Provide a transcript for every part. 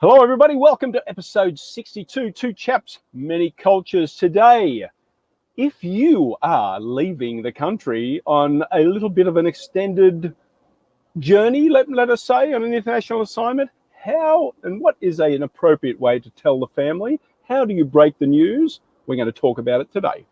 Hello, everybody. Welcome to episode 62, Two Chaps, Many Cultures. Today, if you are leaving the country on a little bit of an extended journey, let us say, on an international assignment, how and what is an appropriate way to tell the family? How do you break the news? We're going to talk about it today.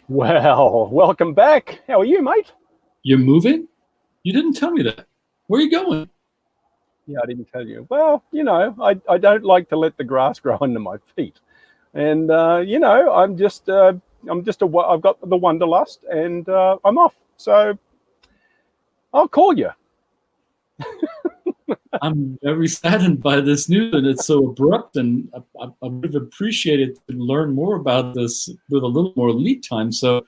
Well, welcome back. How are you, mate? You're moving? You didn't tell me that. Where are you going? Yeah, I didn't tell you. Well, I don't like to let the grass grow under my feet. And, I've got the wanderlust and I'm off. So I'll call you. I'm very saddened by this news, and it's so abrupt, and I would have appreciated to learn more about this with a little more lead time. So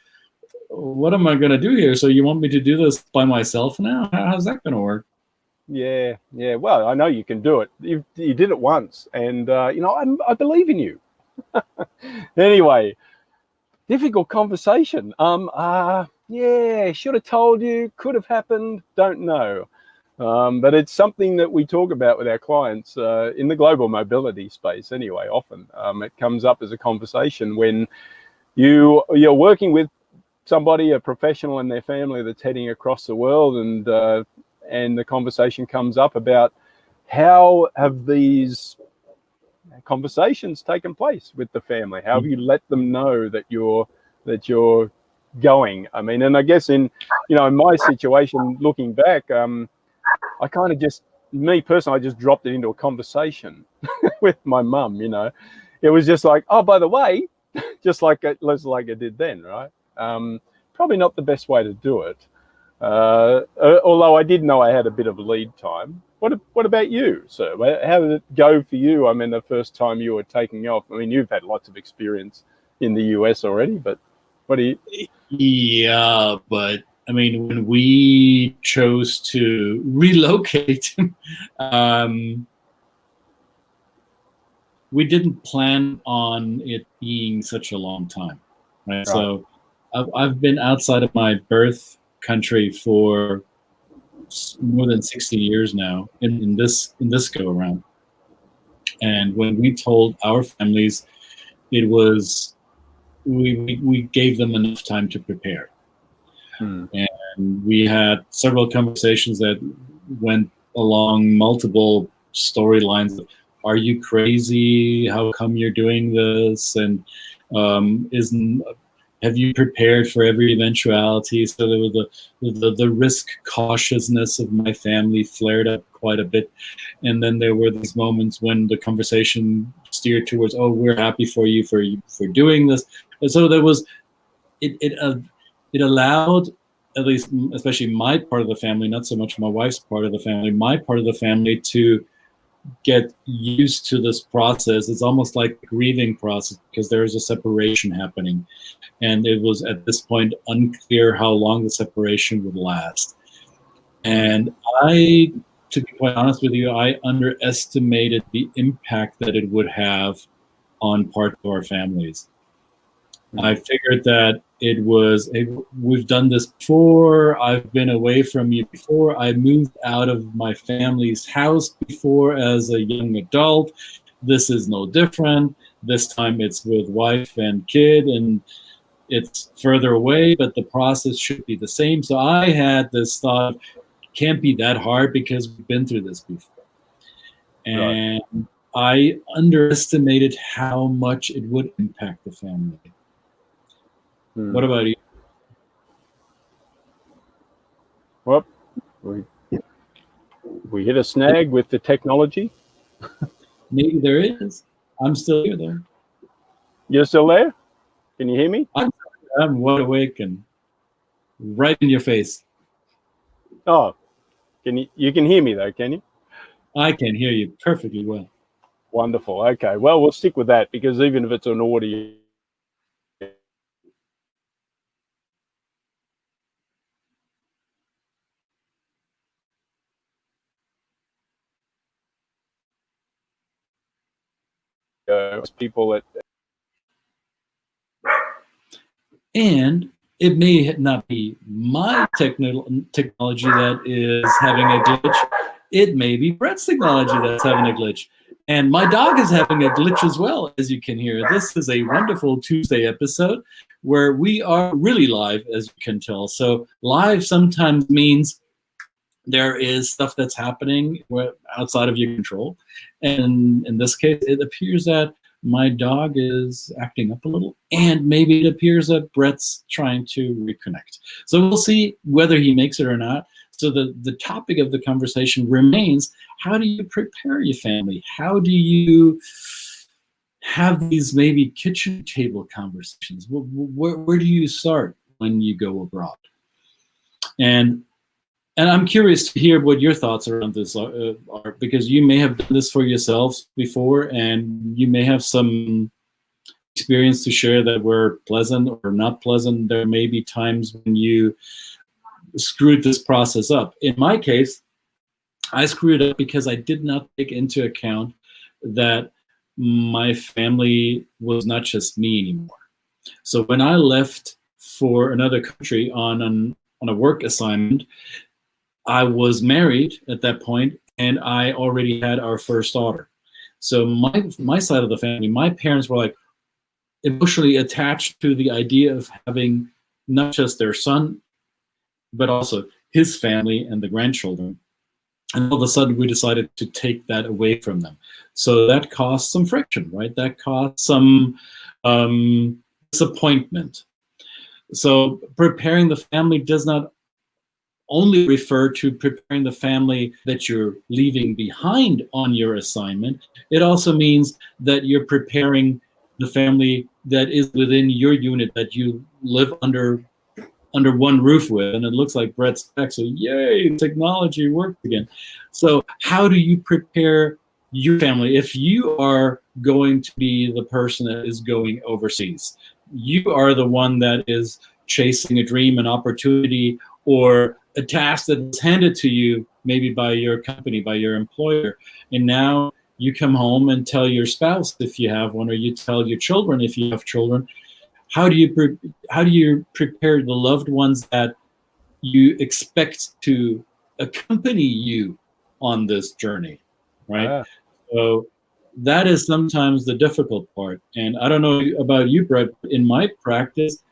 what am I going to do here? So you want me to do this by myself now? How's that going to work? Yeah. Well, I know you can do it. You did it once, and, I believe in you. Anyway, difficult conversation. Should have told you, could have happened, don't know. But it's something that we talk about with our clients in the global mobility space anyway. Often it comes up as a conversation when you're working with somebody, a professional and their family that's heading across the world, and the conversation comes up about how have these conversations taken place with the family? How have you let them know that you're going? I mean, and I guess in my situation, looking back, I kind of me personally, I just dropped it into a conversation with my mum. It was just like, oh, by the way, just like I did then, right? Probably not the best way to do it. Although I did know I had a bit of lead time. What about you, sir? How did it go for you? I mean, the first time you were taking off. I mean, you've had lots of experience in the US already, but what do you? Yeah, but I mean, when we chose to relocate, we didn't plan on it being such a long time, right? So I've been outside of my birth country for more than 60 years now in this go around. And when we told our families, it was we gave them enough time to prepare. And we had several conversations that went along multiple storylines. Are you crazy? How come you're doing this? And have you prepared for every eventuality? So there was the risk cautiousness of my family flared up quite a bit. And then there were these moments when the conversation steered towards, oh, we're happy for you for doing this. And so there was, it allowed, at least, especially my part of the family, not so much my wife's part of the family, my part of the family to get used to this process. It's almost like a grieving process because there is a separation happening. And it was at this point unclear how long the separation would last. And to be quite honest with you, I underestimated the impact that it would have on part of our families. I figured that we've done this before. I've been away from you before. I moved out of my family's house before as a young adult. This is no different. This time it's with wife and kid, and it's further away, but the process should be the same. So I had this thought, can't be that hard because we've been through this before. And I underestimated how much it would impact the family. What about you? Well, we hit a snag with the technology. Maybe there is. I'm still here, though. You're still there? Can you hear me? I'm wide awake and right in your face. Oh, you can hear me though, can you? I can hear you perfectly well. Wonderful. Okay. Well, we'll stick with that because even if it's an audio, people that And it may not be my technology that is having a glitch. It may be Brett's technology that's having a glitch. And my dog is having a glitch as well, as you can hear. This is a wonderful Tuesday episode where we are really live, as you can tell. So live sometimes means there is stuff that's happening outside of your control. And in this case, it appears that my dog is acting up a little, and maybe it appears that Brett's trying to reconnect. So we'll see whether he makes it or not. So the topic of the conversation remains, how do you prepare your family? How do you have these maybe kitchen table conversations? Where do you start when you go abroad? And I'm curious to hear what your thoughts around this are, because you may have done this for yourselves before, and you may have some experience to share that were pleasant or not pleasant. There may be times when you screwed this process up. In my case, I screwed up because I did not take into account that my family was not just me anymore. So when I left for another country on a work assignment, I was married at that point, and I already had our first daughter. So my side of the family, my parents were like emotionally attached to the idea of having not just their son, but also his family and the grandchildren. And all of a sudden, we decided to take that away from them. So that caused some friction, right? That caused some disappointment. So preparing the family does not only refer to preparing the family that you're leaving behind on your assignment. It also means that you're preparing the family that is within your unit that you live under one roof with. And it looks like Brett's back, so yay, technology worked again. So how do you prepare your family if you are going to be the person that is going overseas? You are the one that is chasing a dream, an opportunity, or a task that was handed to you maybe by your company, by your employer. And now you come home and tell your spouse if you have one, or you tell your children if you have children. How do you prepare the loved ones that you expect to accompany you on this journey, right? So that is sometimes the difficult part. And I don't know about you, Brett, but in my practice,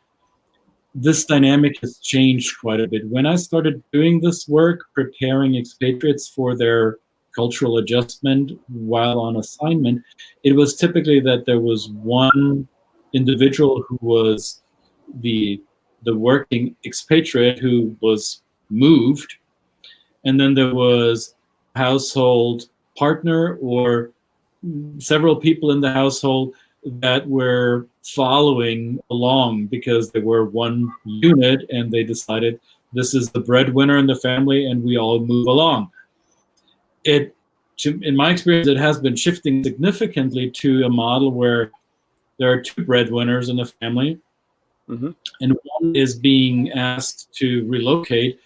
this dynamic has changed quite a bit. When I started doing this work, preparing expatriates for their cultural adjustment while on assignment, it was typically that there was one individual who was the working expatriate who was moved, and then there was a household partner or several people in the household that were following along because they were one unit, and they decided this is the breadwinner in the family and we all move along. In my experience, it has been shifting significantly to a model where there are two breadwinners in the family, and one is being asked to relocate,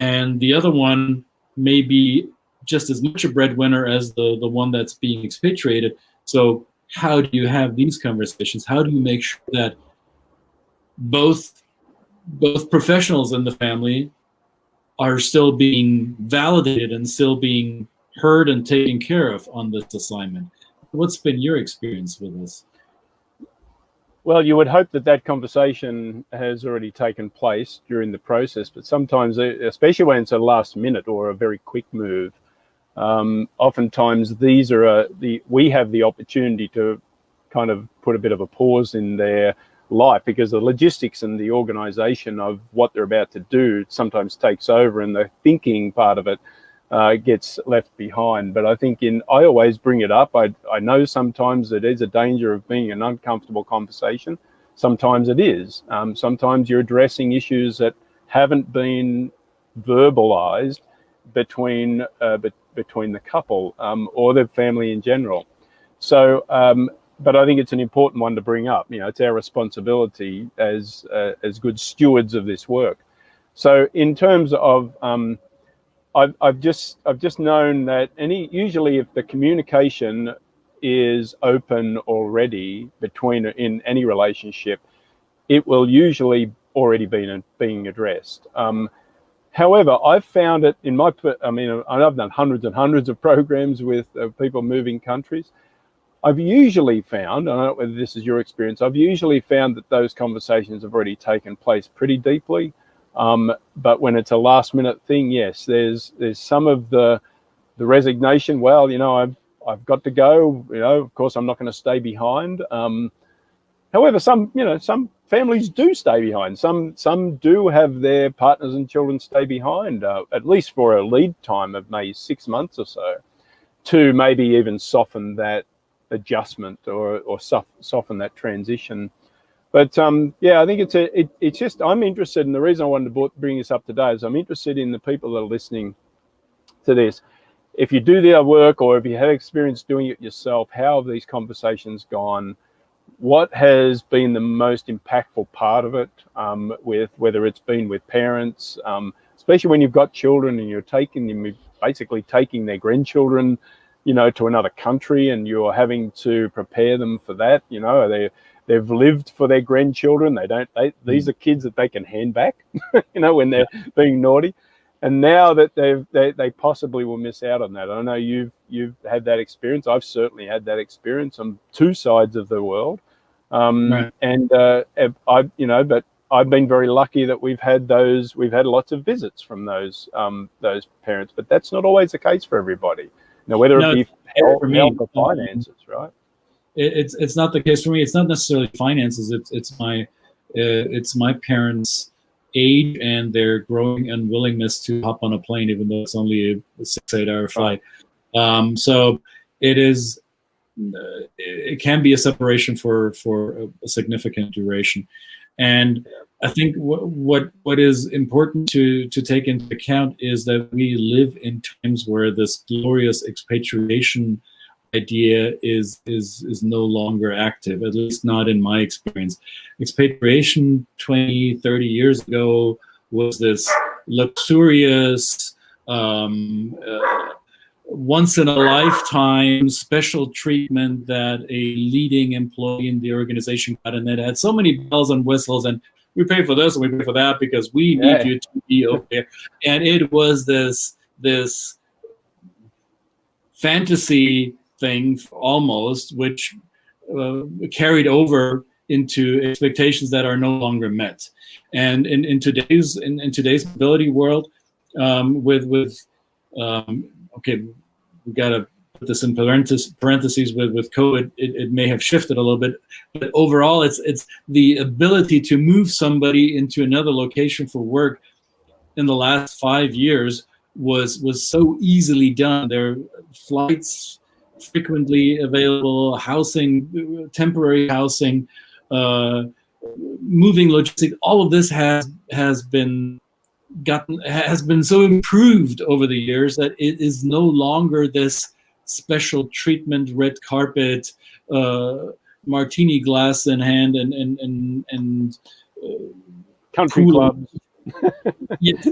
and the other one may be just as much a breadwinner as the one that's being expatriated. So how do you have these conversations? How do you make sure that both professionals in the family are still being validated and still being heard and taken care of on this assignment? What's been your experience with this? Well, you would hope that conversation has already taken place during the process, but sometimes, especially when it's a last minute or a very quick move, oftentimes these are we have the opportunity to kind of put a bit of a pause in their life, because the logistics and the organization of what they're about to do sometimes takes over, and the thinking part of it gets left behind. But I think I always bring it up. I know sometimes it is a danger of being an uncomfortable conversation. Sometimes it is. Sometimes you're addressing issues that haven't been verbalized between the couple or the family in general. So, but I think it's an important one to bring up. You know, it's our responsibility as good stewards of this work. So, in terms of, I've just known that usually if the communication is open already in any relationship, it will usually already being addressed. However, I've found it in I've done hundreds and hundreds of programs with people moving countries. I've usually found, I don't know whether this is your experience, I've usually found that those conversations have already taken place pretty deeply. But when it's a last minute thing, yes, there's some of the resignation. Well, you know, I've got to go. You know, of course, I'm not going to stay behind. However, some families do stay behind. Some do have their partners and children stay behind, at least for a lead time of maybe 6 months or so, to maybe even soften that adjustment or soften that transition. But yeah, I think it's just, I'm interested, and the reason I wanted to bring this up today is I'm interested in the people that are listening to this. If you do their work, or if you had experience doing it yourself, how have these conversations gone? What has been the most impactful part of it, with whether it's been with parents, especially when you've got children and you're basically taking their grandchildren, you know, to another country, and you're having to prepare them for that. You know, they've lived for their grandchildren. These are kids that they can hand back, you know, when they're being naughty. And now that they possibly will miss out on that. I know you've had that experience. I've certainly had that experience on two sides of the world. Right. And but I've been very lucky that we've had lots of visits from those parents. But that's not always the case for everybody. You know, whether it be health or finances, right? It's not the case for me. It's not necessarily finances. It's my parents' age and their growing unwillingness to hop on a plane, even though it's only a 6-8 hour flight. So it is. It can be a separation for a significant duration, and I think what is important to take into account is that we live in times where this glorious expatriation idea is no longer active, at least not in my experience. Expatriation 20, 30 years ago was this luxurious, once in a lifetime special treatment that a leading employee in the organization got, and it had so many bells and whistles, and we pay for this and we pay for that because we need you to be over there. And it was this fantasy thing almost, which carried over into expectations that are no longer met. And in today's mobility world, okay, we got to put this in parentheses with COVID. It may have shifted a little bit, but overall, it's the ability to move somebody into another location for work in the last 5 years was so easily done. There are flights frequently available, housing, temporary housing, moving logistics. All of this has been so improved over the years that it is no longer this special treatment, red carpet, martini glass in hand, and country clubs. Yes,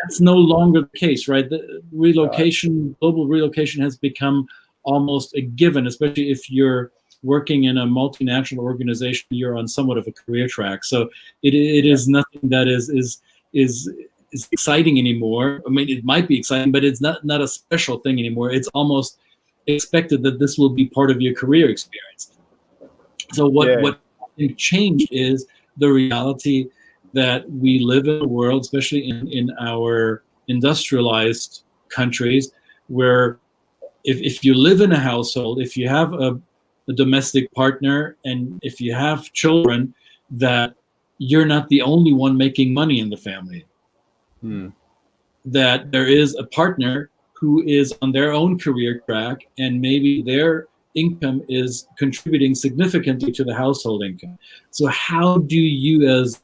that's no longer the case, right? The relocation, global relocation, has become almost a given, especially if you're working in a multinational organization. You're on somewhat of a career track, so it is nothing that is exciting anymore. I mean, it might be exciting, but it's not a special thing anymore. It's almost expected that this will be part of your career experience. So what changed is the reality that we live in a world, especially in our industrialized countries, where if you live in a household, if you have a domestic partner, and if you have children, that you're not the only one making money in the family. That there is a partner who is on their own career track, and maybe their income is contributing significantly to the household income. So how do you, as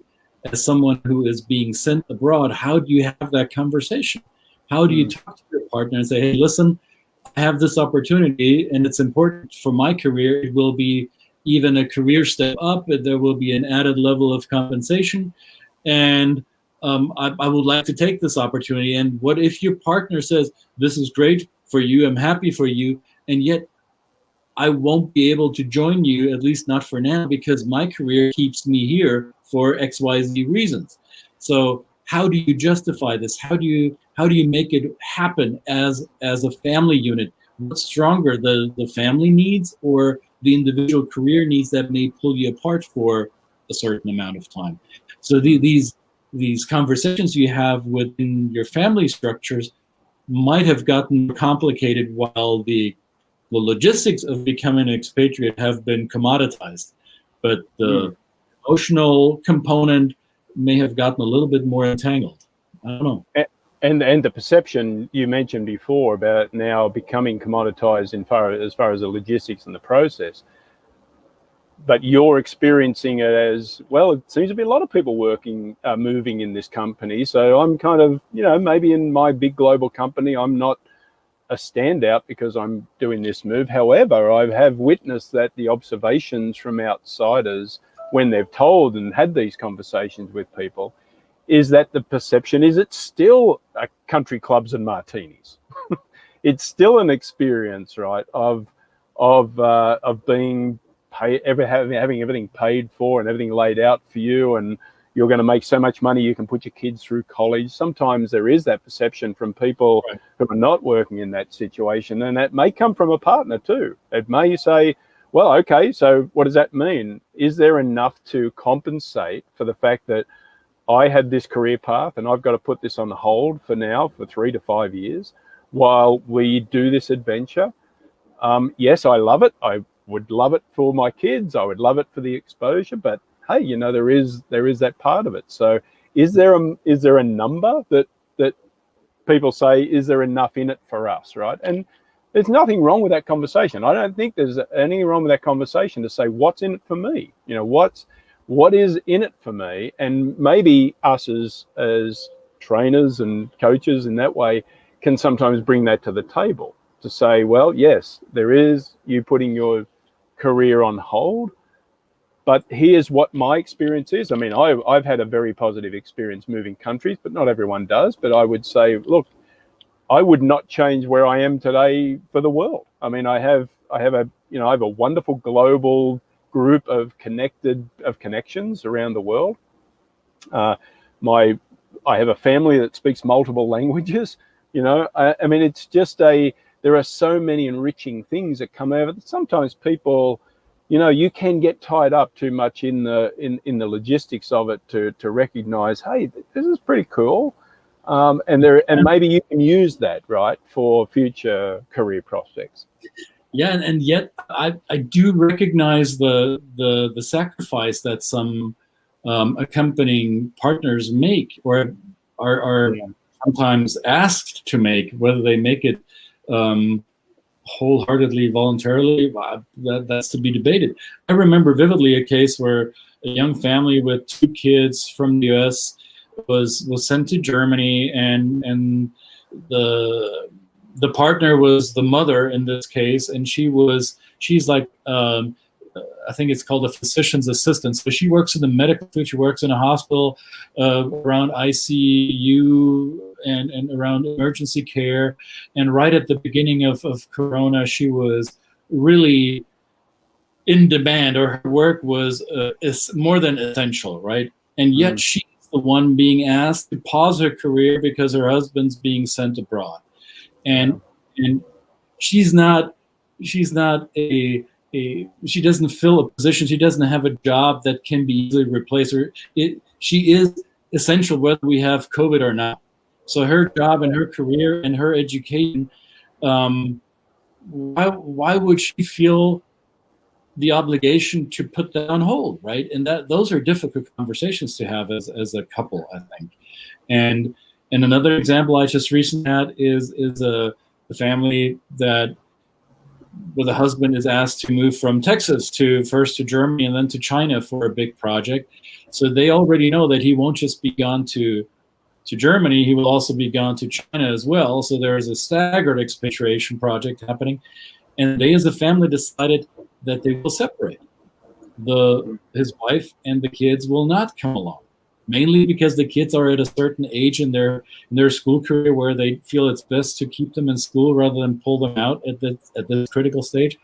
someone who is being sent abroad, how do you have that conversation? How do you talk to your partner and say, hey, listen, I have this opportunity and it's important for my career. It will be even a career step up, and there will be an added level of compensation. And I would like to take this opportunity. And what if your partner says, this is great for you, I'm happy for you, and yet I won't be able to join you, at least not for now, because my career keeps me here for XYZ reasons. So how do you justify this? How do you make it happen as a family unit? What's stronger, the family needs or the individual career needs that may pull you apart for a certain amount of time? So these conversations you have within your family structures might have gotten complicated while the logistics of becoming an expatriate have been commoditized, but the emotional component may have gotten a little bit more entangled. I don't know. And the perception you mentioned before about now becoming commoditized as far as the logistics and the process, but you're experiencing it as well. It seems to be a lot of people moving in this company. So I'm kind of, maybe in my big global company, I'm not a standout because I'm doing this move. However, I have witnessed that the observations from outsiders when they've told and had these conversations with people is that the perception is it's still a country clubs and martinis. It's still an experience, right, of being having everything paid for and everything laid out for you, and you're going to make so much money you can put your kids through college. Sometimes there is that perception from people who are not working in that situation, and that may come from a partner too. It may say, well, okay, so what does that mean? Is there enough to compensate for the fact that I had this career path and I've got to put this on hold for now for 3 to 5 years while we do this adventure? Yes, I love it. I would love it for my kids. I would love it for the exposure, but hey, there is that part of it. So is there a number that people say, is there enough in it for us, right? And there's nothing wrong with that conversation. I don't think there's anything wrong with that conversation to say, what's in it for me? What is in it for me? And maybe us as trainers and coaches in that way can sometimes bring that to the table to say, well, yes, there is you putting your career on hold, but here's what my experience is. I mean, I've had a very positive experience moving countries, but not everyone does. But I would say, look, I would not change where I am today for the world. I mean, I have a wonderful global group of connections around the world. I have a family that speaks multiple languages. I mean, it's just there are so many enriching things that come out of it. Sometimes people, you can get tied up too much in the logistics of it to recognize, hey, this is pretty cool, and maybe you can use that, right, for future career prospects. Yeah, and yet I do recognize the sacrifice that some accompanying partners make or are sometimes asked to make. Whether they make it wholeheartedly, voluntarily, that's to be debated. I remember vividly a case where a young family with 2 kids from the U.S. was sent to Germany, and the partner was the mother in this case, and she's like I think it's called a physician's assistant. So she works in the medical field. She works in a hospital around ICU and around emergency care. And right at the beginning of Corona, she was really in demand, or her work was is more than essential, right? And yet she's the one being asked to pause her career because her husband's being sent abroad. And she's not she doesn't fill a position. She doesn't have a job that can be easily replaced. She is essential whether we have COVID or not. So her job and her career and her education, why would she feel the obligation to put that on hold, right? And those are difficult conversations to have as a couple, I think. And another example I just recently had is a family where the husband is asked to move from Texas first to Germany and then to China for a big project. So they already know that he won't just be gone to to Germany, he will also be gone to China as well. So there is a staggered expatriation project happening. And they, as a family, decided that they will separate. His wife and the kids will not come along, mainly because the kids are at a certain age in their school career where they feel it's best to keep them in school rather than pull them out at this critical stage.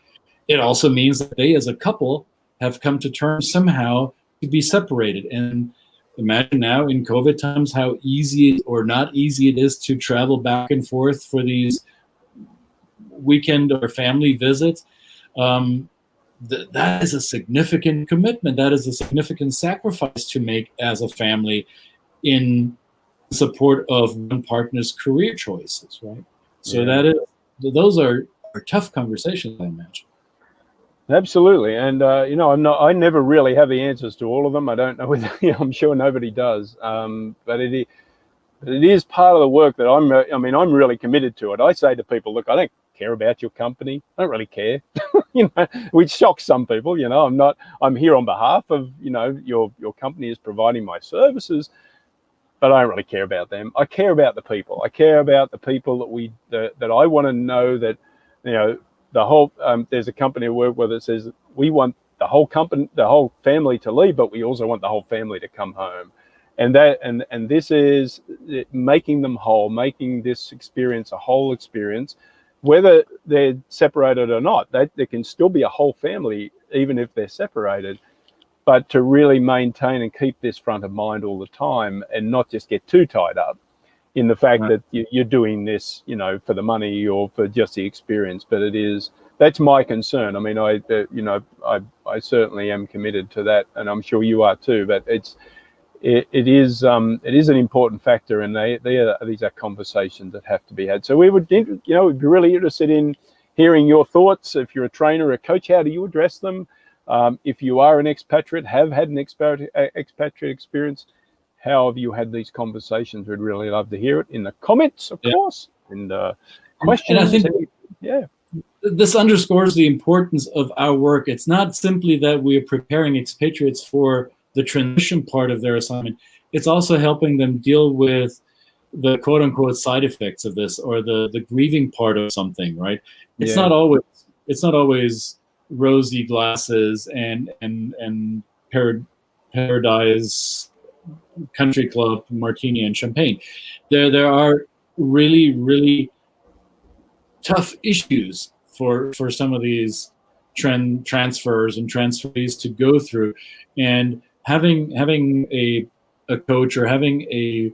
It also means that they, as a couple, have come to terms somehow to be separated. And imagine now in COVID times how easy or not easy it is to travel back and forth for these weekend or family visits. That is a significant commitment. That is a significant sacrifice to make as a family in support of one partner's career choices, right? So those are tough conversations, I imagine. Absolutely, and I never really have the answers to all of them. I don't know whether I'm sure nobody does, but it is part of the work that I'm really committed to it. I say to people, look, I don't care about your company. I don't really care, which shocks some people. I'm here on behalf of, your company is providing my services, but I don't really care about them. I care about the people. I care about the people that I want to know that, the whole, there's a company I work with that says we want the whole family to leave, but we also want the whole family to come home. And this is making them whole, making this experience a whole experience, whether they're separated or not. There can still be a whole family, even if they're separated, but to really maintain and keep this front of mind all the time and not just get too tied up in the fact that you're doing this, for the money or for just the experience. But that's my concern. I mean, I certainly am committed to that, and I'm sure you are too. But it is an important factor, and these are conversations that have to be had. So we'd be really interested in hearing your thoughts. If you're a trainer or a coach, how do you address them? If you are an expatriate, have had an expatriate experience, how have you had these conversations? We'd really love to hear it in the comments, of course, and questions. And I think this underscores the importance of our work. It's not simply that we are preparing expatriates for the transition part of their assignment. It's also helping them deal with the quote unquote side effects of this, or the grieving part of something, right? It's not always rosy glasses and paradise country club martini and champagne. There are really, really tough issues for some of these transfers and transferees to go through, and having a coach or having a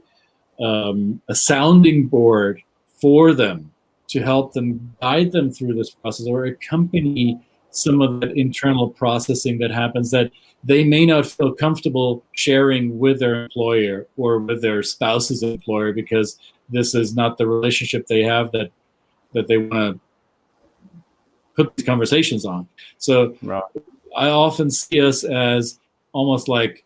sounding board for them to help them guide them through this process, or accompany some of that internal processing that happens that they may not feel comfortable sharing with their employer or with their spouse's employer, because this is not the relationship they have that they want to put these conversations on. So I often see us as almost like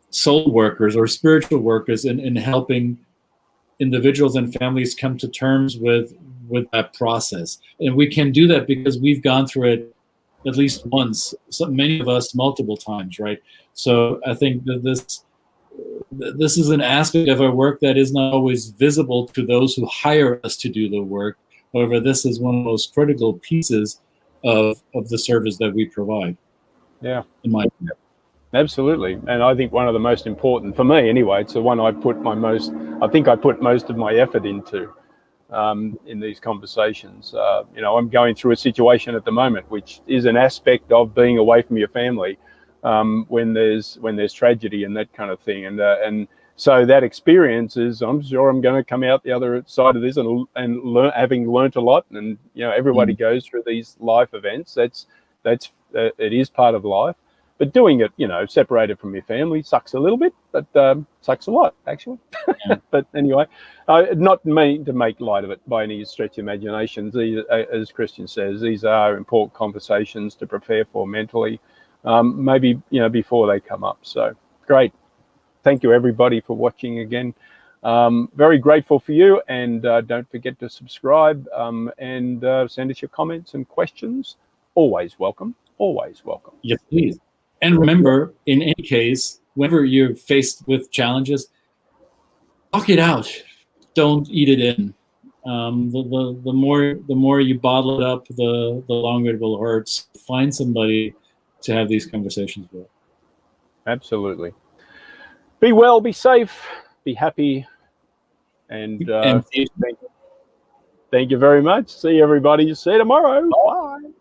soul workers or spiritual workers in helping individuals and families come to terms with that process. And we can do that because we've gone through it at least once, so many of us multiple times, right? So I think that this is an aspect of our work that is not always visible to those who hire us to do the work. However, this is one of the most critical pieces of the service that we provide. Yeah, in my opinion. Absolutely. And I think one of the most important, for me anyway, it's the one I put most of my effort into in these conversations. I'm going through a situation at the moment, which is an aspect of being away from your family when there's tragedy and that kind of thing. And so that experience is, I'm sure I'm going to come out the other side of this and learn, having learnt a lot. And, everybody goes through these life events. It is part of life. But doing it, separated from your family sucks a little bit, but sucks a lot, actually. Yeah. But anyway, not mean to make light of it by any stretch of imagination. As Christian says, these are important conversations to prepare for mentally, maybe, before they come up. So great. Thank you, everybody, for watching again. Very grateful for you. And don't forget to subscribe and send us your comments and questions. Always welcome. Always welcome. Yes, please. And remember, in any case, whenever you're faced with challenges, talk it out. Don't eat it in. The more you bottle it up, the longer it will hurt. So find somebody to have these conversations with. Absolutely. Be well, be safe, be happy, and thank you very much. See everybody. See you tomorrow. Bye.